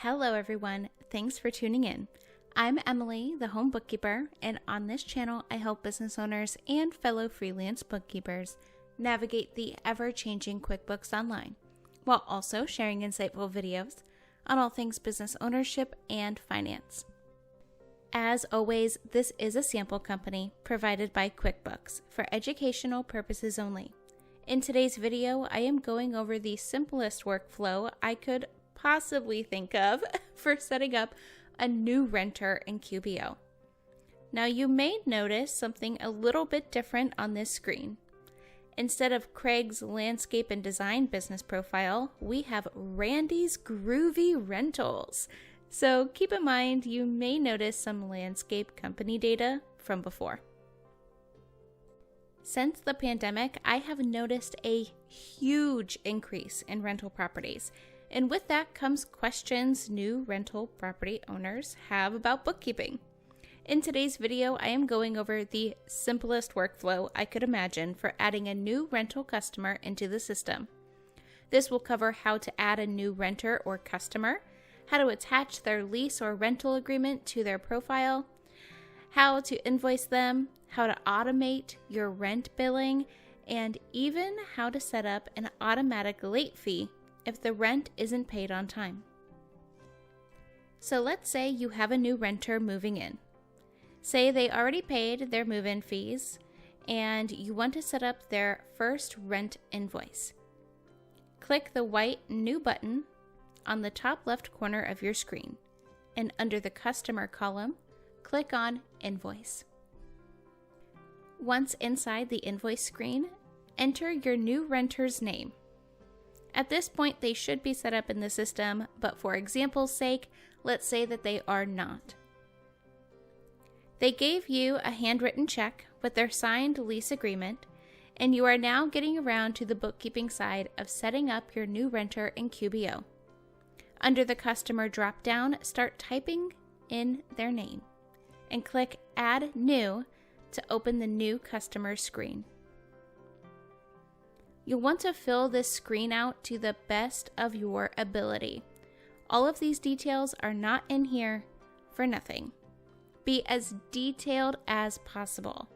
Hello everyone, thanks for tuning in. I'm Emily, the home bookkeeper, and on this channel I help business owners and fellow freelance bookkeepers navigate the ever-changing QuickBooks Online, while also sharing insightful videos on all things business ownership and finance. As always, this is a sample company provided by QuickBooks for educational purposes only. In today's video, I am going over the simplest workflow I could possibly think of for setting up a new renter in QBO. Now you may notice something a little bit different on this screen. Instead of Craig's landscape and design business profile, we have Randy's Groovy Rentals. So keep in mind you may notice some landscape company data from before. Since the pandemic, I have noticed a huge increase in rental properties. And with that comes questions new rental property owners have about bookkeeping. In today's video, I am going over the simplest workflow I could imagine for adding a new rental customer into the system. This will cover how to add a new renter or customer, how to attach their lease or rental agreement to their profile, how to invoice them, how to automate your rent billing, and even how to set up an automatic late fee if the rent isn't paid on time. So let's say you have a new renter moving in. Say they already paid their move-in fees and you want to set up their first rent invoice. Click the white New button on the top left corner of your screen, and under the Customer column, click on Invoice. Once inside the invoice screen, enter your new renter's name. At this point, they should be set up in the system, but for example's sake, let's say that they are not. They gave you a handwritten check with their signed lease agreement, and you are now getting around to the bookkeeping side of setting up your new renter in QBO. Under the Customer drop-down, start typing in their name, and click Add New to open the new customer screen. You'll want to fill this screen out to the best of your ability. All of these details are not in here for nothing. Be as detailed as possible.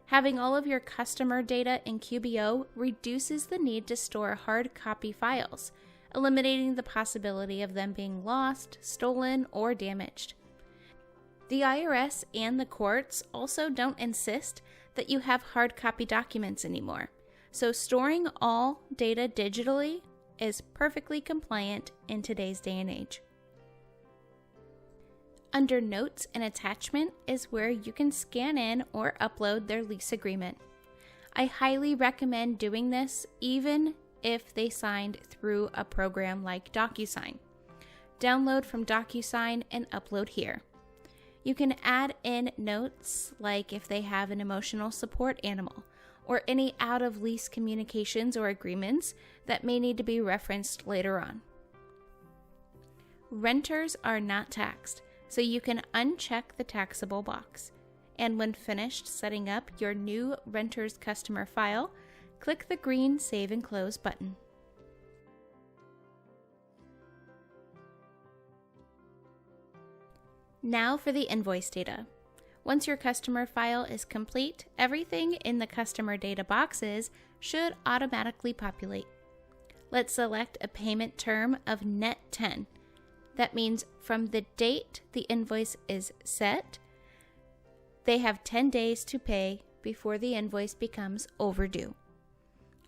Having all of your customer data in QBO reduces the need to store hard copy files, eliminating the possibility of them being lost, stolen, or damaged. The IRS and the courts also don't insist that you have hard copy documents anymore. So storing all data digitally is perfectly compliant in today's day and age. Under Notes and Attachment is where you can scan in or upload their lease agreement. I highly recommend doing this even if they signed through a program like DocuSign. Download from DocuSign and upload here. You can add in notes like if they have an emotional support animal, or any out-of-lease communications or agreements that may need to be referenced later on. Renters are not taxed, so you can uncheck the taxable box. And when finished setting up your new renter's customer file, click the green Save and Close button. Now for the invoice data. Once your customer file is complete, everything in the customer data boxes should automatically populate. Let's select a payment term of net 10. That means from the date the invoice is set, they have 10 days to pay before the invoice becomes overdue.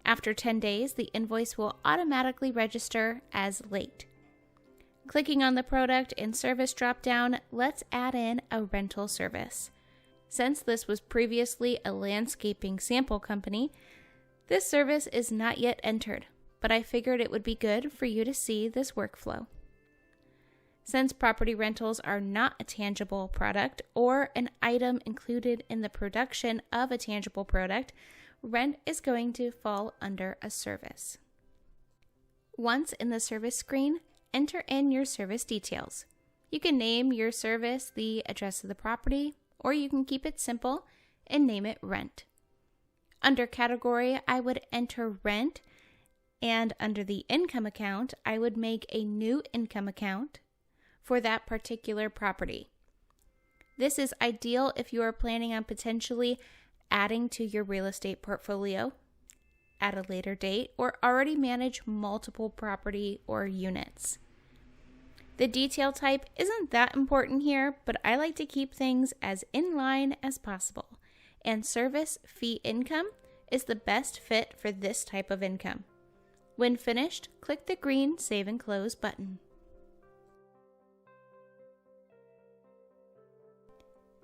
After 10 days, the invoice will automatically register as late. Clicking on the Product and Service dropdown, let's add in a rental service. Since this was previously a landscaping sample company, this service is not yet entered, but I figured it would be good for you to see this workflow. Since property rentals are not a tangible product or an item included in the production of a tangible product, rent is going to fall under a service. Once in the service screen, enter in your service details. You can name your service the address of the property, or you can keep it simple and name it rent. Under category, I would enter rent, and under the income account, I would make a new income account for that particular property. This is ideal if you are planning on potentially adding to your real estate portfolio at a later date or already manage multiple property or units. The detail type isn't that important here, but I like to keep things as in line as possible, and service fee income is the best fit for this type of income. When finished, click the green Save and Close button.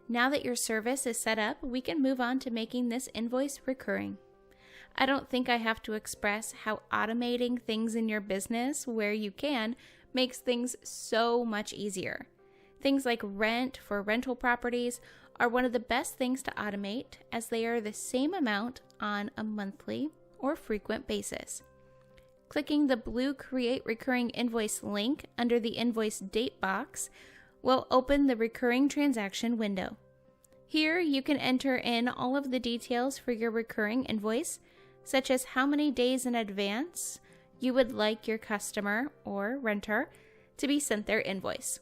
Now that your service is set up, we can move on to making this invoice recurring. I don't think I have to express how automating things in your business where you can makes things so much easier. Things like rent for rental properties are one of the best things to automate, as they are the same amount on a monthly or frequent basis. Clicking the blue Create Recurring Invoice link under the Invoice Date box will open the Recurring Transaction window. Here you can enter in all of the details for your recurring invoice, such as how many days in advance you would like your customer or renter to be sent their invoice.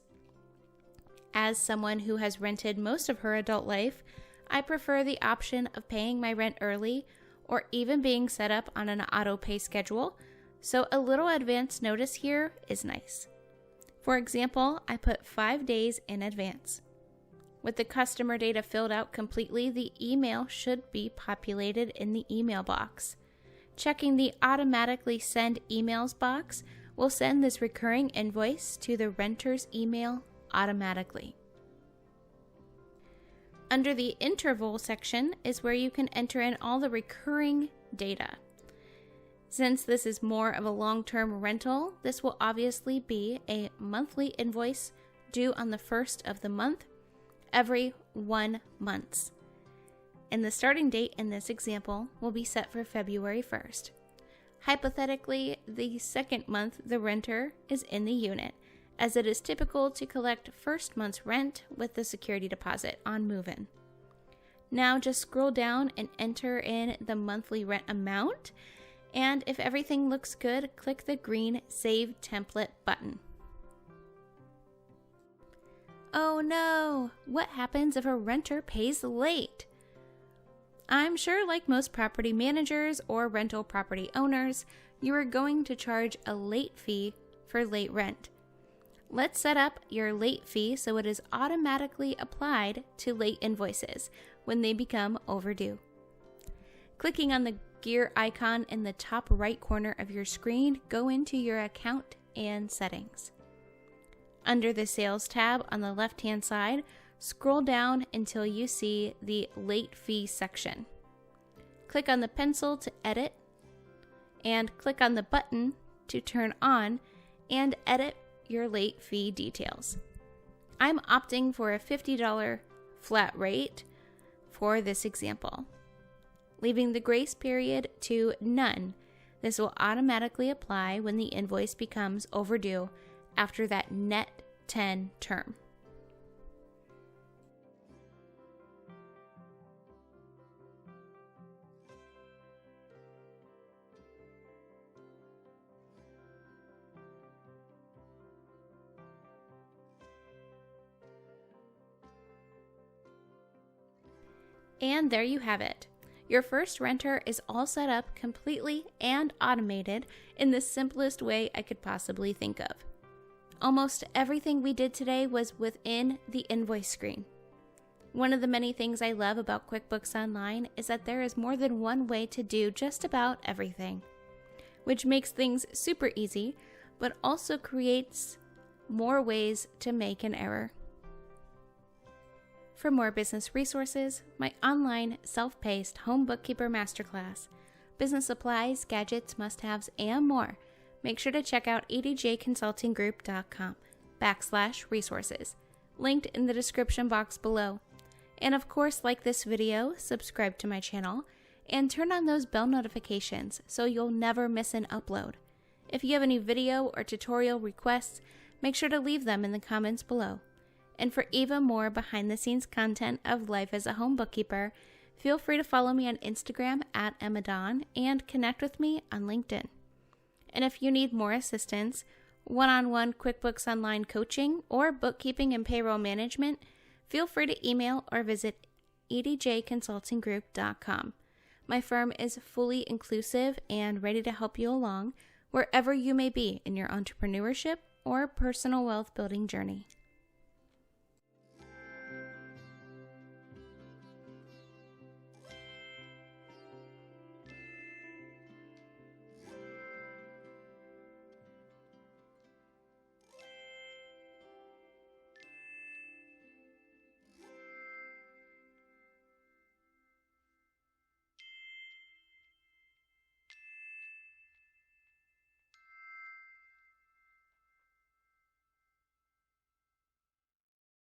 As someone who has rented most of her adult life, I prefer the option of paying my rent early or even being set up on an auto pay schedule, so a little advance notice here is nice. For example, I put 5 days in advance. With the customer data filled out completely, the email should be populated in the email box. Checking the Automatically Send Emails box will send this recurring invoice to the renter's email automatically. Under the Interval section is where you can enter in all the recurring data. Since this is more of a long-term rental, this will obviously be a monthly invoice due on the first of the month every 1 month. And the starting date in this example will be set for February 1st. Hypothetically, the second month the renter is in the unit, as it is typical to collect first month's rent with the security deposit on move-in. Now just scroll down and enter in the monthly rent amount, and if everything looks good, click the green Save Template button. Oh no! What happens if a renter pays late? I'm sure, like most property managers or rental property owners, you are going to charge a late fee for late rent. Let's set up your late fee so it is automatically applied to late invoices when they become overdue. Clicking on the gear icon in the top right corner of your screen, go into your account and settings. Under the Sales tab on the left-hand side, scroll down until you see the Late Fee section. Click on the pencil to edit, and click on the button to turn on and edit your late fee details. I'm opting for a $50 flat rate for this example. Leaving the grace period to none, this will automatically apply when the invoice becomes overdue after that net 10 term. And there you have it. Your first renter is all set up completely and automated in the simplest way I could possibly think of. Almost everything we did today was within the invoice screen. One of the many things I love about QuickBooks Online is that there is more than one way to do just about everything, which makes things super easy, but also creates more ways to make an error. For more business resources, my online self-paced home bookkeeper masterclass, business supplies, gadgets, must-haves, and more, make sure to check out adjconsultinggroup.com/resources, linked in the description box below. And of course, like this video, subscribe to my channel, and turn on those bell notifications so you'll never miss an upload. If you have any video or tutorial requests, make sure to leave them in the comments below. And for even more behind-the-scenes content of life as a home bookkeeper, feel free to follow me on Instagram @EmmaDawn and connect with me on LinkedIn. And if you need more assistance one-on-one QuickBooks Online coaching, or bookkeeping and payroll management, feel free to email or visit edjconsultinggroup.com. My firm is fully inclusive and ready to help you along wherever you may be in your entrepreneurship or personal wealth building journey.